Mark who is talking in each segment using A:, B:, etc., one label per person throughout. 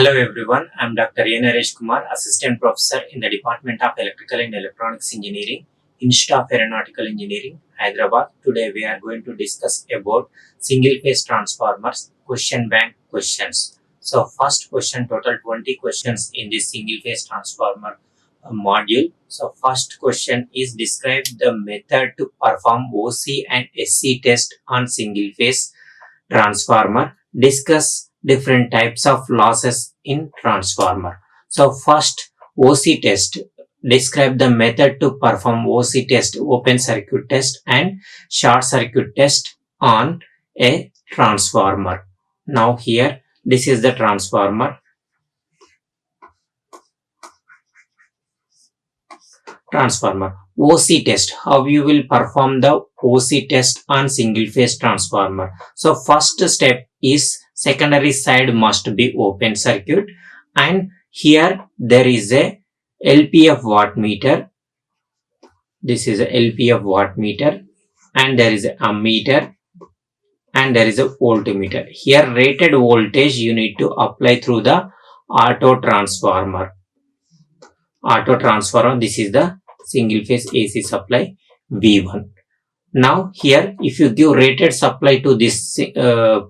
A: Hello everyone, I am Dr. Naresh Kumar, Assistant Professor in the Department of Electrical and Electronics Engineering, Institute of Aeronautical Engineering, Hyderabad. Today we are going to discuss about single phase transformers, question bank questions. So first question, total 20 questions in this single phase transformer module. So first question is describe the method to perform OC and SC test on single phase transformer. Discuss different types of losses in transformer. So first, OC test. Describe the method to perform OC test, open circuit test and short circuit test on a transformer. Now here, this is the transformer. OC test. How you will perform the OC test on single phase transformer. So first step is secondary side must be open circuit, and here there is a LPF wattmeter. This is a LPF wattmeter, and there is a ammeter, and there is a voltmeter. Here rated voltage you need to apply through the auto transformer. This is the single phase AC supply V1. Now here if you give rated supply to this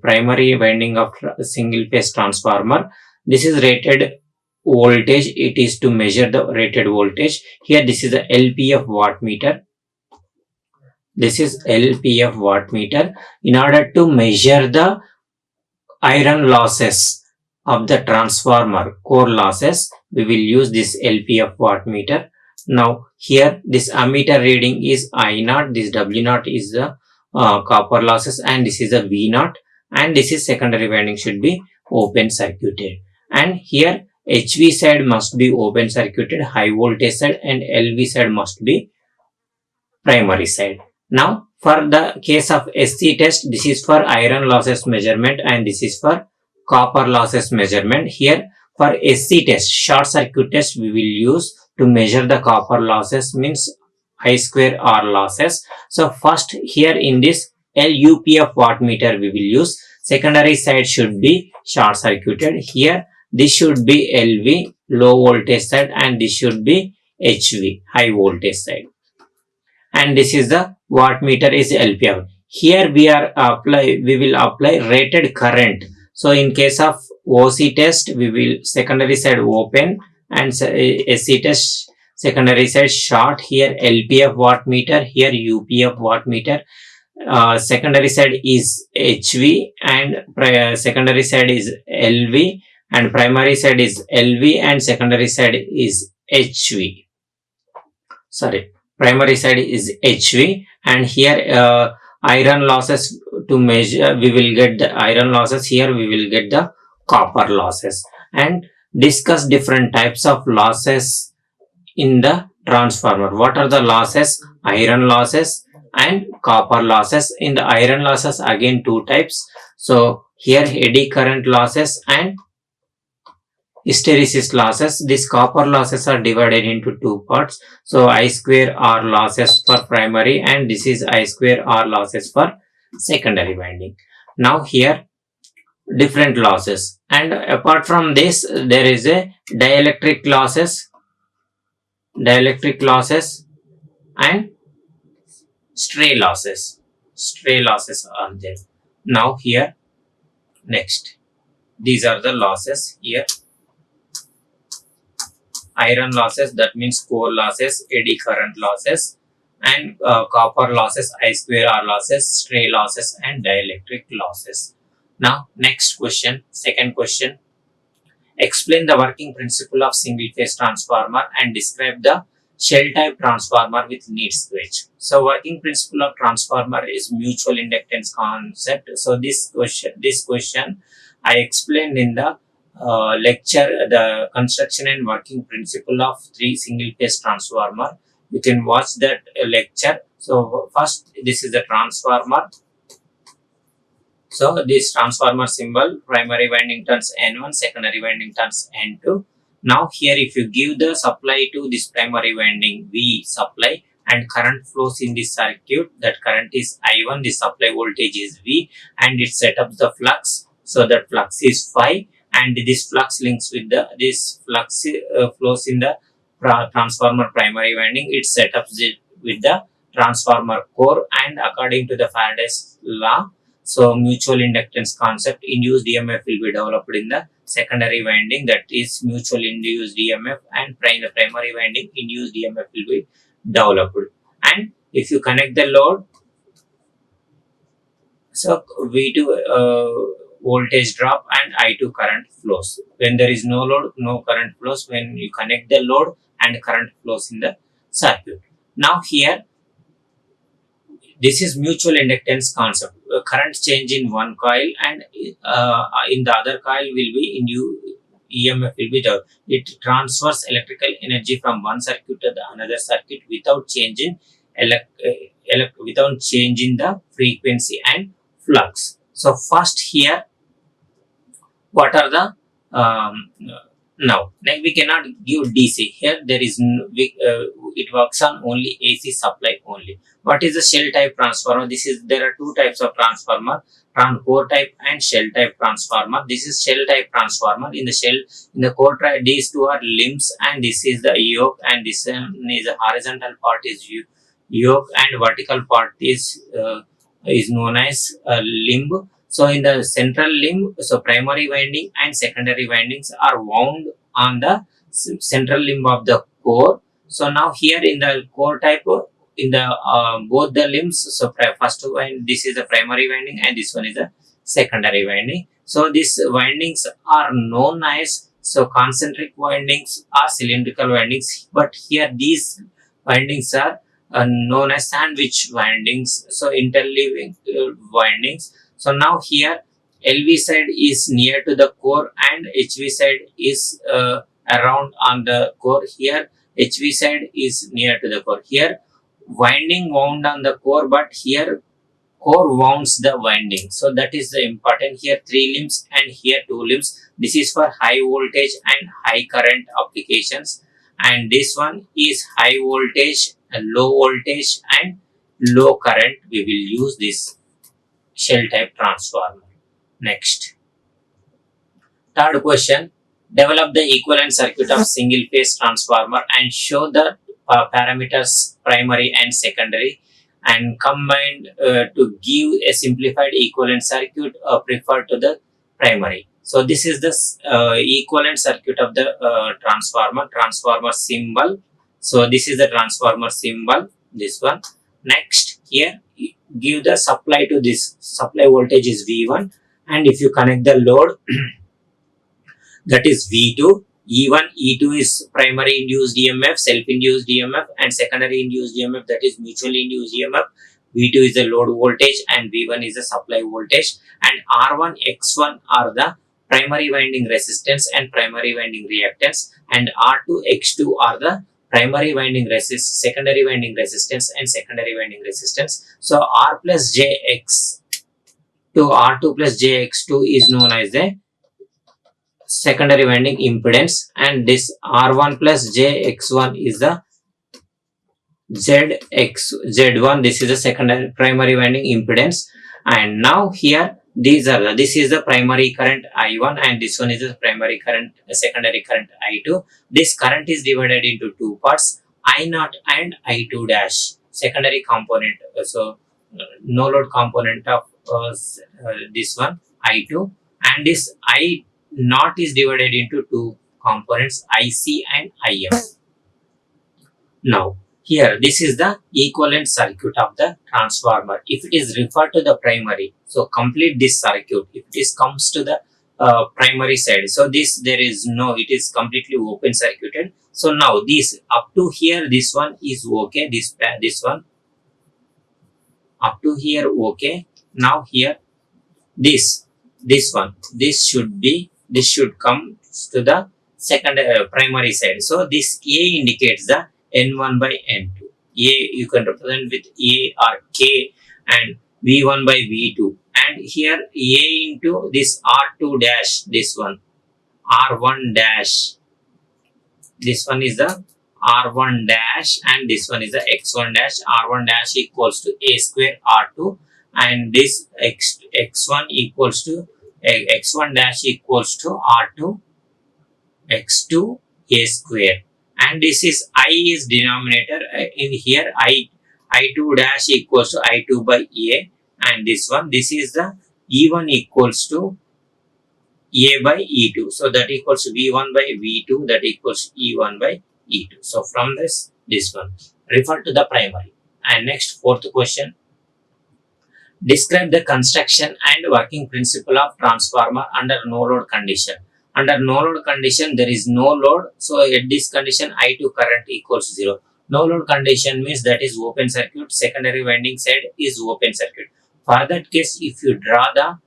A: primary winding of single phase transformer, this is rated voltage. It is to measure the rated voltage. Here this is the LPF wattmeter. This is LPF wattmeter. In order to measure the iron losses of the transformer, core losses, we will use this LPF wattmeter. Now here this ammeter reading is I0, this W0 is the copper losses, and this is the V0, and this is secondary winding should be open circuited, and here HV side must be open circuited, high voltage side, and LV side must be primary side. Now for the case of SC test, this is for iron losses measurement and this is for copper losses measurement. Here for SC test, short circuit test, we will use to measure the copper losses, means I square R losses. So first here in this LUPF wattmeter we will use. Secondary side should be short circuited. Here this should be LV, low voltage side, and this should be HV, high voltage side. And this is the wattmeter is LPF. Here we will apply rated current. So in case of OC test, we will secondary side open and SC test secondary side short. Here LPF wattmeter, here UPF wattmeter. Secondary side is HV and secondary side is LV, and primary side is LV and secondary side is HV. Primary side is HV, and here iron losses to measure, we will get the iron losses. Here we will get the copper losses, and discuss different types of losses in the transformer. What are the losses? Iron losses and copper losses. In the iron losses, again two types. So here eddy current losses and hysteresis losses. These copper losses are divided into two parts. So I square R losses for primary, and this is I square R losses for secondary winding. Now here different losses, and apart from this there is a dielectric losses and stray losses are there. Now here next, these are the losses. Here iron losses, that means core losses, eddy current losses, and copper losses, I square R losses, stray losses, and dielectric losses. Now next question, second question, explain the working principle of single phase transformer and describe the shell type transformer with neat switch. So working principle of transformer is mutual inductance concept. So this question I explained in the lecture, the construction and working principle of 3 single phase transformer. You can watch that lecture. So first, this is the transformer. So this transformer symbol, primary winding turns N1, secondary winding turns N2. Now here if you give the supply to this primary winding V supply and current flows in this circuit, that current is I1, the supply voltage is V, and it set up the flux. So that flux is phi, and this flux links with the this flux flows in the transformer primary winding. It setups it with the transformer core, and according to the Faraday's law, so mutual inductance concept, induced EMF will be developed in the secondary winding, that is mutual induced EMF, and the primary winding induced EMF will be developed. And if you connect the load, so V2 voltage drop and I2 current flows. When there is no load, no current flows. When you connect the load, and current flows in the circuit. Now here, this is mutual inductance concept. Current change in one coil, and in the other coil will be EMF will be there. It transfers electrical energy from one circuit to the another circuit without changing without changing the frequency and flux. So first here, what are the now, like we cannot give DC here. There is it works on only AC supply only. What is the shell type transformer? There are two types of transformer: core type and shell type transformer. This is shell type transformer. In the core type, these two are limbs, and this is the yoke, and this is the horizontal part is yoke, and vertical part is known as limb. So in the central limb, so primary winding and secondary windings are wound on the central limb of the core. So now here in the core type, in the both the limbs, so first one, this is the primary winding, and this one is the secondary winding. So these windings are known as, so concentric windings are cylindrical windings, but here these windings are known as sandwich windings, so interleaving windings. So now here, LV side is near to the core, and HV side is around on the core. Here HV side is near to the core. Here winding wound on the core, but here core wounds the winding. So that is the important. Here 3 limbs and here 2 limbs. This is for high voltage and high current applications, and this one is high voltage, low voltage, and low current. We will use this shell type transformer. Next, third question: develop the equivalent circuit of single phase transformer and show the parameters primary and secondary, and combined to give a simplified equivalent circuit preferred to the primary. So this is the equivalent circuit of the transformer symbol. So this is the transformer symbol, this one. Next, here give the supply to this. Supply voltage is V1, and if you connect the load, that is V2. E1, E2 is primary induced EMF, self-induced EMF, and secondary induced EMF, that is mutually induced EMF. V2 is the load voltage, and V1 is the supply voltage. And R1, X1 are the primary winding resistance and primary winding reactance, and R2, X2 are the primary winding secondary winding resistance and secondary winding resistance. So R plus JX to R2 plus JX2 is known as the secondary winding impedance, and this R1 plus JX1 is the Z1. This is the secondary primary winding impedance. And now here, this is the primary current I1, and this one is the primary current, secondary current I2. This current is divided into two parts, I0 and I2 dash, secondary component. So no load component of this one I2, and this I0 is divided into two components, IC and IM. Now here, this is the equivalent circuit of the transformer. If it is referred to the primary, so complete this circuit. If this comes to the primary side, so this there is no, it is completely open circuited. So now this up to here, this one is okay. This one up to here okay. Now here this one, this should come to the second primary side. So this A indicates the N1 by N2. A you can represent with A or K, and V1 by V2. And here A into this R2 dash, this one R1 dash. This one is the R1 dash, and this one is the X1 dash. R1 dash equals to A square R2, and this X1 equals to x1 dash equals to r2 x2 a square, and this is I is denominator in here. I2 dash equals to I2 by a, and this is the E1 equals to a by E2, so that equals V1 by V2, that equals E1 by E2. So from this one refer to the primary. And next, fourth question, describe the construction and working principle of transformer under no load condition. Under no load condition, there is no load. So at this condition, I2 current equals 0. No load condition means that is open circuit. Secondary winding side is open circuit. For that case, if you draw the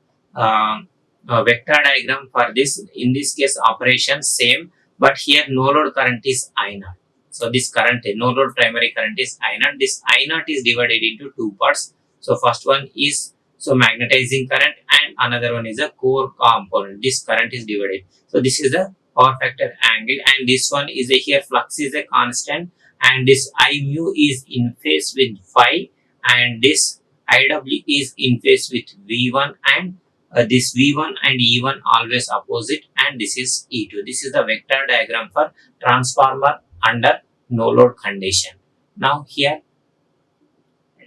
A: vector diagram for this, in this case operation same, but here no load current is I0. So this current, no load primary current is I0. This I0 is divided into two parts. So first one is magnetizing current, and another one is a core component. This current is divided. So this is the power factor angle, and this one is here flux is a constant, and this I mu is in phase with phi, and this IW is in phase with V1, and this V1 and E1 always opposite, and this is E2. This is the vector diagram for transformer under no load condition. Now here,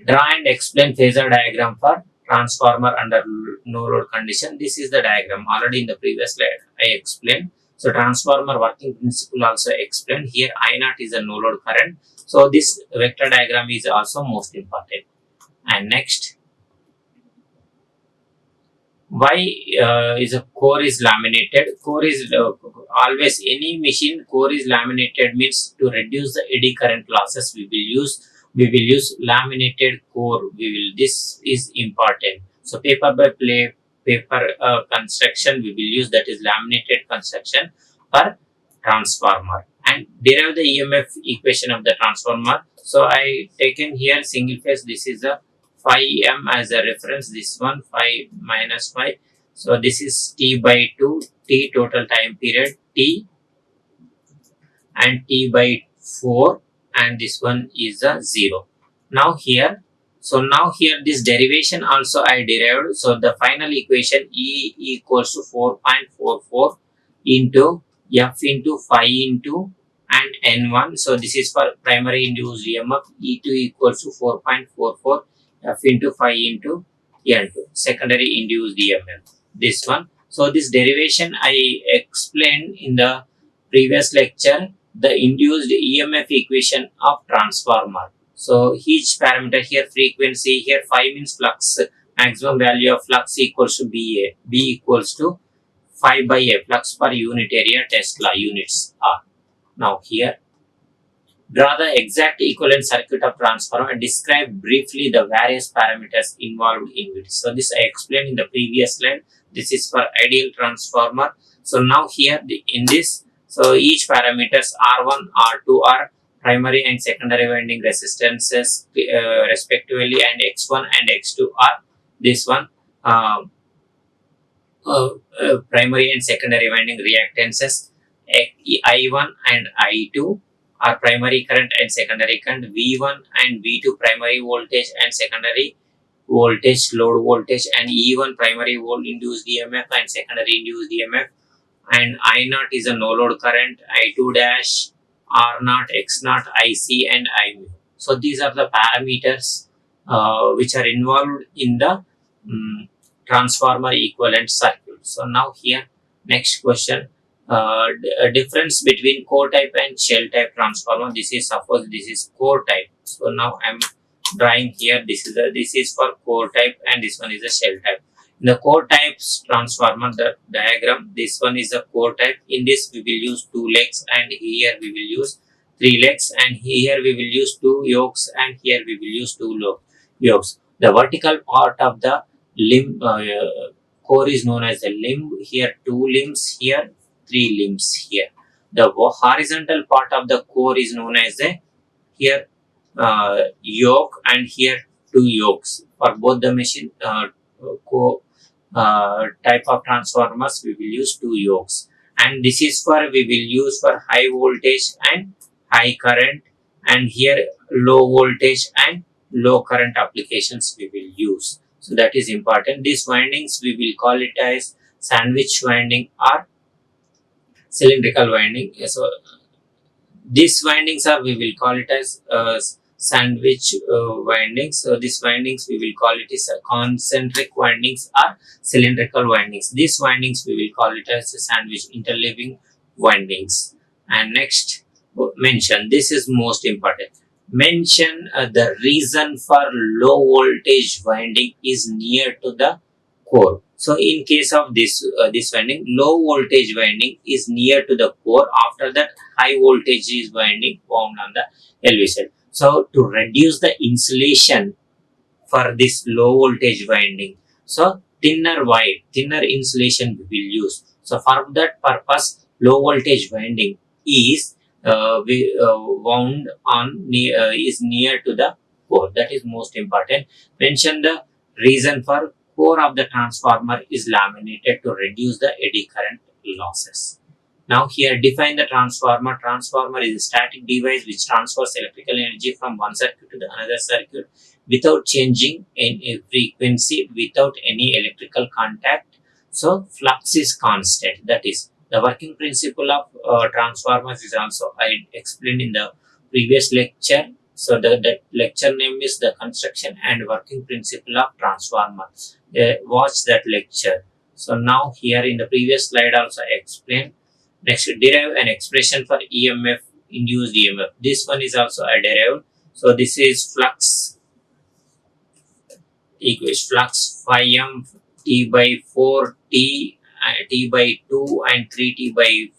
A: draw and explain phasor diagram for transformer under no load condition. This is the diagram. Already in the previous slide I explained. So transformer working principle also explained. Here I0 is a no load current. So this vector diagram is also most important. And next, why is a core is laminated? Core is always, any machine core is laminated means to reduce the eddy current losses we will use laminated core. This is important. So paper by paper construction we will use, that is laminated construction for transformer. And derive the EMF equation of the transformer. So I taken here single phase. This is a phi m as a reference. This one phi minus phi. So this is T by 2, T total time period T, and T by 4, and this one is a 0. Now here this derivation also I derived. So the final equation E equals to 4.44 into F into phi into and N1. So this is for primary induced EMF. E2 equals to 4.44 F into phi into N2, secondary induced EMF. This one. So this derivation I explained in the previous lecture, the induced EMF equation of transformer. So each parameter here, frequency here, phi means flux, maximum value of flux equals to BA, B equals to phi by A, flux per unit area, Tesla units are. Now here, draw the exact equivalent circuit of transformer and describe briefly the various parameters involved in it. So this I explained in the previous slide. This is for ideal transformer. So now here in this, so each parameters R1, R2 are primary and secondary winding resistances respectively, and X1 and X2 are this one primary and secondary winding reactances. I1 and I2 are primary current and secondary current. V1 and V2 primary voltage and secondary voltage, load voltage, and E1 primary induced EMF and secondary induced EMF. And I0 is a no load current, I2 dash, R0, X0, IC, and I mu. So these are the parameters which are involved in the transformer equivalent circuit. So now here, next question, difference between core type and shell type transformer. This is, suppose this is core type. So now I am drawing here. This is for core type, and this one is a shell type. In the core types transformer, the diagram, this one is a core type. In this we will use 2 legs, and here we will use 3 legs, and here we will use 2 yokes, and here we will use 2 yokes. The vertical part of the limb core is known as a limb. Here 2 limbs, here 3 limbs here. The horizontal part of the core is known as a here yoke, and here 2 yokes. For both the machine type of transformers, we will use 2 yokes, and this is for we will use for high voltage and high current, and here low voltage and low current applications we will use. So that is important. These windings we will call it as sandwich winding or cylindrical winding. So these windings are, we will call it as sandwich windings. So these windings we will call it as concentric windings or cylindrical windings. These windings we will call it as sandwich interleaving windings. And next, mention, this is most important. Mention the reason for low voltage winding is near to the core. So in case of this winding, low voltage winding is near to the core. After that, high voltage is winding found on the LV side. So to reduce the insulation for this low voltage winding, so thinner insulation we will use. So for that purpose, low voltage winding is wound on is near to the core. That is most important. Mention the reason for core of the transformer is laminated to reduce the eddy current losses. Now here define the transformer. Transformer is a static device which transfers electrical energy from one circuit to the another circuit without changing any frequency, without any electrical contact. So flux is constant. That is the working principle of transformers is also I explained in the previous lecture. So the lecture name is the construction and working principle of transformer. Watch that lecture. So now here in the previous slide also I explained. Next, derive an expression for EMF, induced EMF. This one is also a derived. So this is flux equals flux phi m t by 4 t t by 2 and 3 t by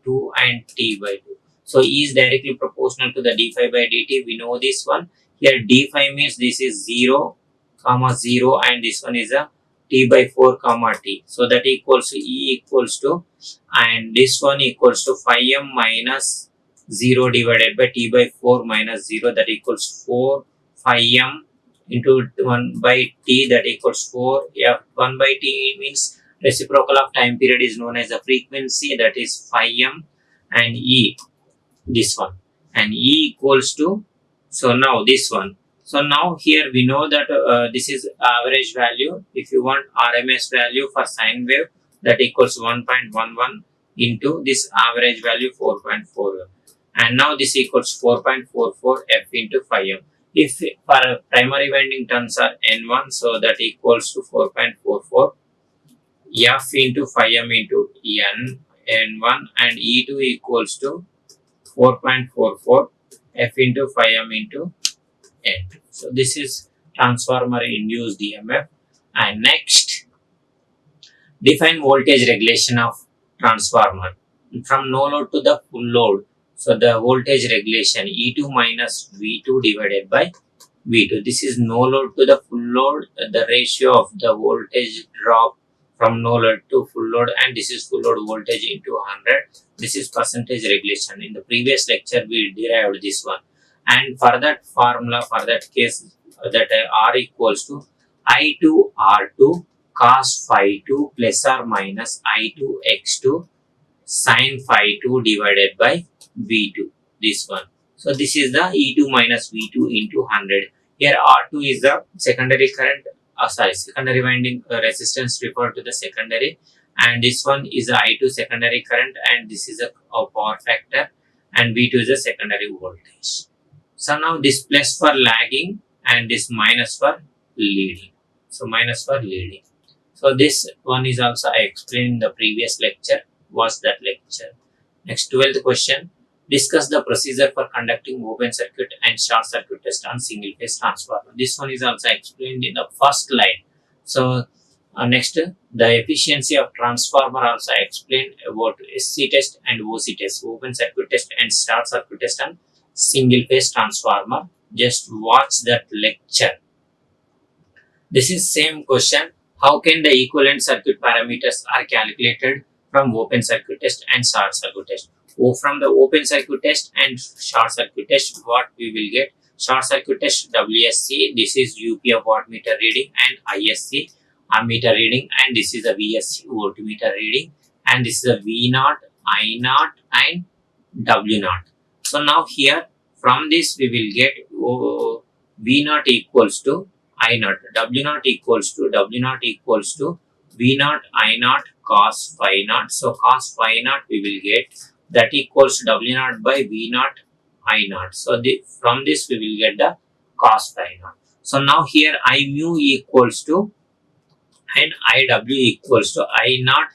A: 2 and t by 2. So E is directly proportional to the d phi by dt. We know this one. Here d phi means this is 0, comma 0 and this one is a t by 4 comma t. So that equals to E equals to, and this one equals to phi m minus 0 divided by t by 4 minus 0, that equals 4 phi m into 1 by t, that equals 4 f. 1 by t means reciprocal of time period is known as the frequency, that is phi m, and E this one, and E equals to, so now this one. So now here we know that this is average value. If you want RMS value for sine wave, that equals 1.11 into this average value 4.4, and now this equals 4.44 f into phi m. If for primary winding turns are N1, so that equals to 4.44 f into phi m into N1, and E2 equals to 4.44 f into phi m into N2. So this is transformer induced EMF. And next, define voltage regulation of transformer from no load to the full load. So the voltage regulation E2 minus V2 divided by V2. This is no load to the full load, the ratio of the voltage drop from no load to full load, and this is full load voltage into 100. This is percentage regulation. In the previous lecture we derived this one, and for that formula, for that case, that R equals to I2 R2 cos phi 2 plus or minus I2 X2 sin phi 2 divided by V2, this one. So this is the E2 minus V2 into 100. Here R2 is the secondary current, secondary winding resistance referred to the secondary, and this one is the I2 secondary current, and this is a power factor, and V2 is a secondary voltage. So now this plus for lagging and this minus for leading. So minus for leading. So this one is also I explained in the previous lecture. Was that lecture? Next, 12th question. Discuss the procedure for conducting open circuit and short circuit test on single phase transformer. This one is also explained in the first slide. So next, the efficiency of transformer also explained about SC test and OC test, open circuit test and short circuit test on single phase transformer. Just watch that lecture. This is same question. How can the equivalent circuit parameters are calculated from open circuit test and short circuit test? From the open circuit test and short circuit test, what we will get? Short circuit test WSC, this is UP of wattmeter reading, and ISC ammeter reading, and this is a VSC voltmeter reading, and this is a V0, I0 and W0. So now here from this we will get V0 equals to I0, W0 equals to V0 I0 cos phi naught. So cos phi naught we will get that equals to W naught by V naught I naught. So from this we will get the cos phi naught. So now here I mu equals to and IW equals to I naught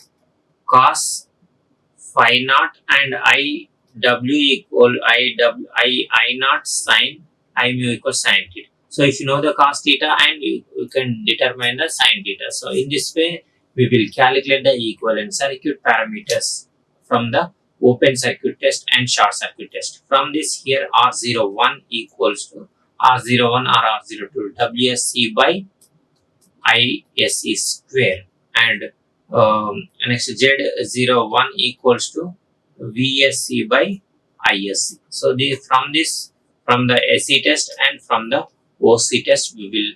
A: cos phi naught and IW equal I naught sin I mu equals sin theta. So if you know the cos theta and you can determine the sin theta. So in this way we will calculate the equivalent circuit parameters from the open circuit test and short circuit test. From this here R01 equals to R01 or R02 WSC by ISE square and next Z01 equals to VSC by ISC. So from the SC test and from the OC test we will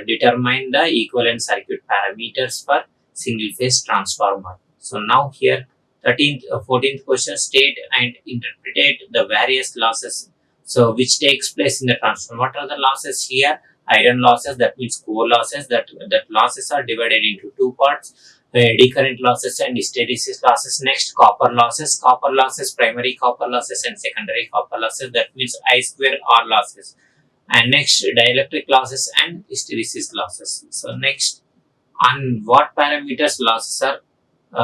A: determine the equivalent circuit parameters for single phase transformer. So now here 14th question, state and interpret the various losses so which takes place in the transformer. What are the losses here? Iron losses, that means core losses, that losses are divided into two parts, eddy current losses and hysteresis losses. Next, copper losses, primary copper losses and secondary copper losses, that means I square R losses. And next, dielectric losses and hysteresis losses. So next, on what parameters losses are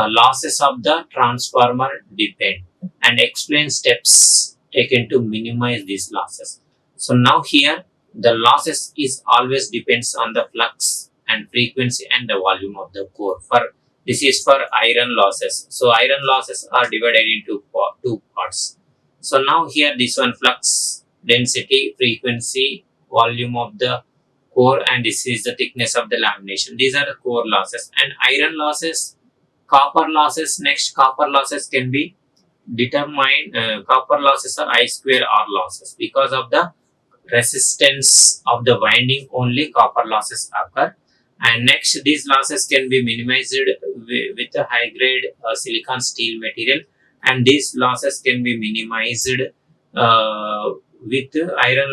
A: losses of the transformer depend, and explain steps taken to minimize these losses. So now here the losses is always depends on the flux and frequency and the volume of the core. For this is for iron losses. So iron losses are divided into two parts. So now here this one flux, density, frequency, volume of the core, and this is the thickness of the lamination. These are the core losses. And iron losses, copper losses. Next, copper losses can be determined. Copper losses are I square R losses because of the resistance of the winding. Only copper losses occur. And next, these losses can be minimized with a high grade silicon steel material, and these losses can be minimized with iron.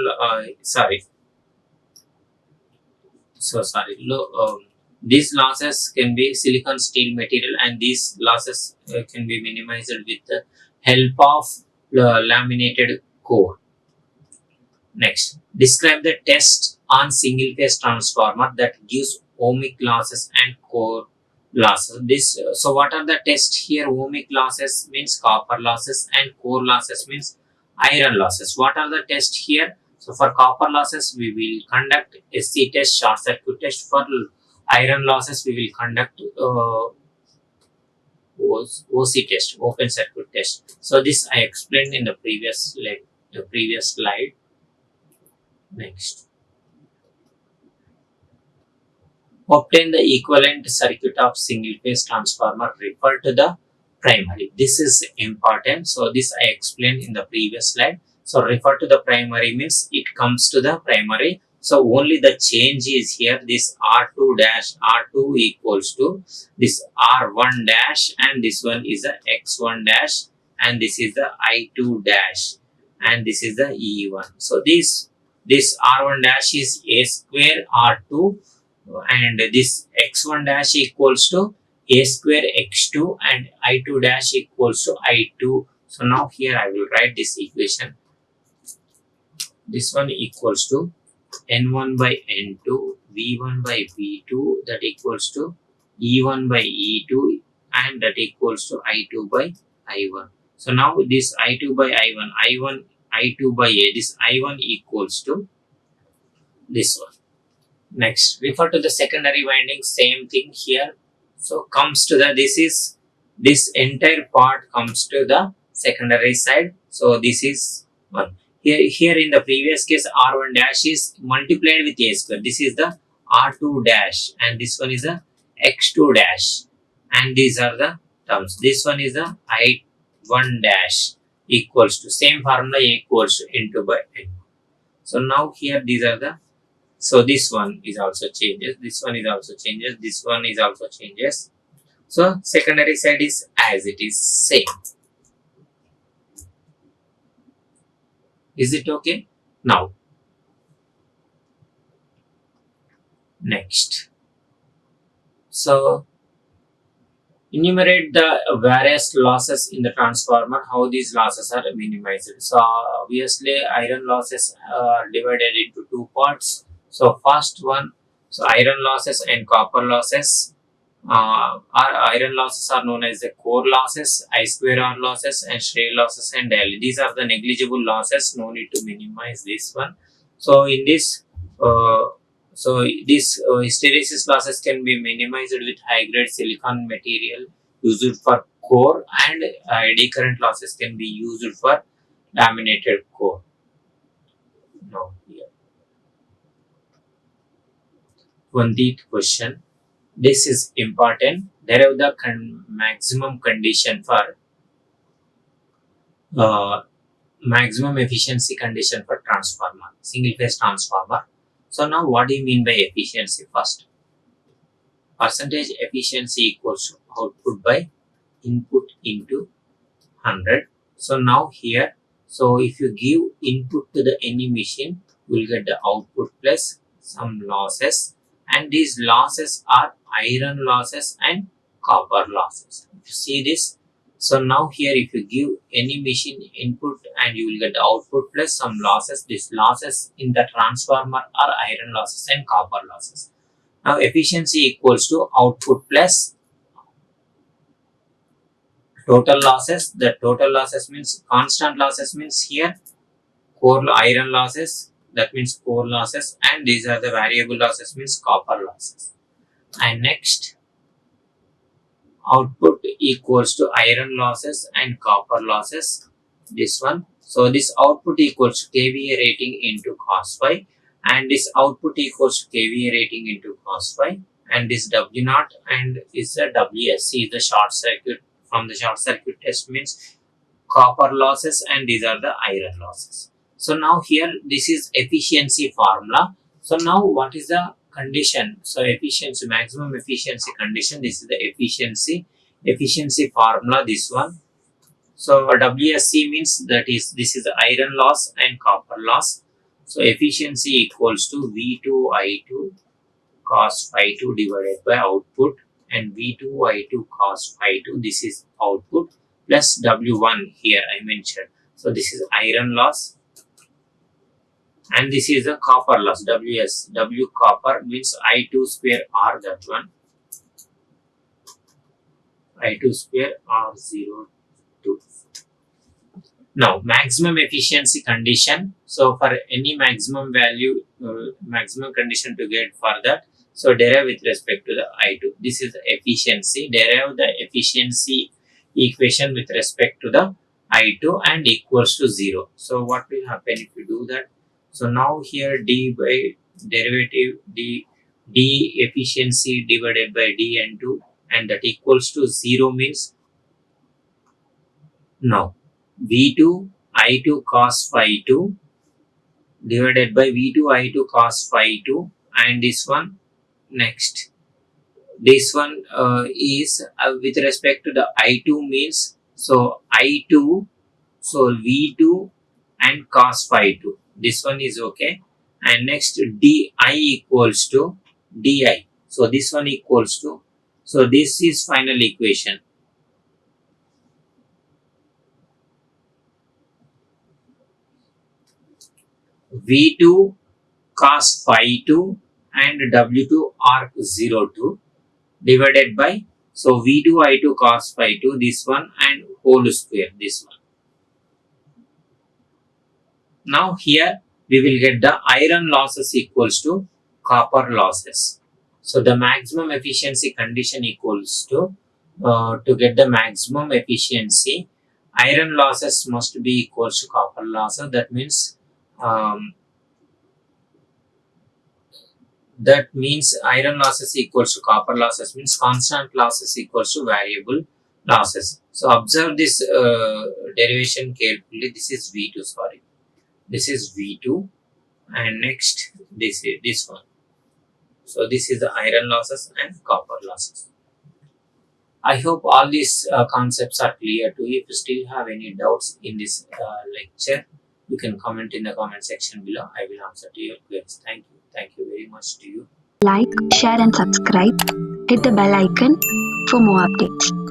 A: These losses can be silicon steel material, and these losses can be minimized with the help of laminated core. Next, describe the test on single phase transformer that gives ohmic losses and core losses. So what are the tests here? Ohmic losses means copper losses and core losses means iron losses. What are the tests here? So for copper losses we will conduct SC test, short circuit test. For iron losses we will conduct OC test, open circuit test. So this I explained in the previous slide. Next, obtain the equivalent circuit of single phase transformer. Refer to the primary. This is important. So this I explained in the previous slide. So refer to the primary means it comes to the primary. So only the change is here. This R2 dash, R2 equals to this R1 dash, and this one is the X1 dash, and this is the I2 dash, and this is the E1. So this R1 dash is A square R2, and this X1 dash equals to A square X2, and I2 dash equals to I2. So now here I will write this equation. This one equals to N1 by N2, V1 by V2, that equals to E1 by E2, and that equals to I2 by I1. So now this I2 by I1, I2 by A, this I1 equals to this one. Next, refer to the secondary winding, same thing here. So comes to this entire part comes to the secondary side. So this is one. Here in the previous case, R1 dash is multiplied with A square. This is the R2 dash, and this one is the X2 dash, and these are the terms. This one is the I1 dash equals to same formula, A equals to N2 by N. So now here these are the, so this one is also changes, this one is also changes, this one is also changes. So secondary side is as it is, same. Is it okay? Now, next. So Enumerate the various losses in the transformer, how these losses are minimized. So obviously iron losses are divided into two parts. So first one, so iron losses and copper losses. Our iron losses are known as the core losses, I square R losses, and stray losses and L. These are the negligible losses. No need to minimize this one. So in this, uh, these hysteresis losses can be minimized with high grade silicon material used for core, and eddy current losses can be used for laminated core. Now here, 20th question. This is important. Derive the maximum condition for uh, maximum efficiency condition for transformer, single phase transformer. So now what do you mean by efficiency? First, percentage efficiency equals to output by input into 100. So now here, so if you give input to the any machine, you will get the output plus some losses, and these losses are iron losses and copper losses. If you see this, so now here if you give any machine input, and you will get the output plus some losses. These losses in the transformer are iron losses and copper losses. Now efficiency equals to output plus total losses. The total losses means constant losses, means here core iron losses, that means core losses, and these are the variable losses, means copper losses. And next, output equals to iron losses and copper losses, this one. So this output equals to kVA rating into cos phi, and this output equals to kVA rating into cos phi, and this W naught and is the WSC, the short circuit. From the short circuit test means copper losses, and these are the iron losses. So now here this is efficiency formula. So now what is the condition? So efficiency, maximum efficiency condition, this is the efficiency formula, this one. So WSC means that is, this is the iron loss and copper loss. So efficiency equals to V2I2 cos phi 2 divided by output, and V2I2 cos phi 2, this is output, plus W1 here I mentioned. So this is iron loss, and this is the copper loss, W copper means I2 square R, that one, I2 square R02. Now maximum efficiency condition. So for any maximum value, maximum condition to get for that, so derive with respect to the I2. This is the efficiency. Derive the efficiency equation with respect to the I2 and equals to 0. So what will happen if you do that? So now here d by derivative d efficiency divided by dN2, and that equals to 0 means now V2 I2 cos phi 2 divided by V2 I2 cos phi 2, and this one next. This one is with respect to the I2 means, so I2, so V2 and cos phi 2. This one is okay. And next di equals to di. So this one equals to, so this is final equation. V2 cos phi 2 and W2 arc 02 divided by, so V2 I2 cos phi 2, this one, and whole square, this one. Now here we will get the iron losses equals to copper losses. So the maximum efficiency condition equals to get the maximum efficiency, iron losses must be equals to copper losses. That means iron losses equals to copper losses, means constant losses equals to variable losses. So observe this derivation carefully. This is V2, sorry. This is V2, and next this is this one. So this is the iron losses and copper losses. I hope all these concepts are clear to you. If you still have any doubts in this lecture, you can comment in the comment section below. I will answer to your queries. Thank you. Thank you very much to you.
B: Like, share and subscribe. Hit the bell icon for more updates.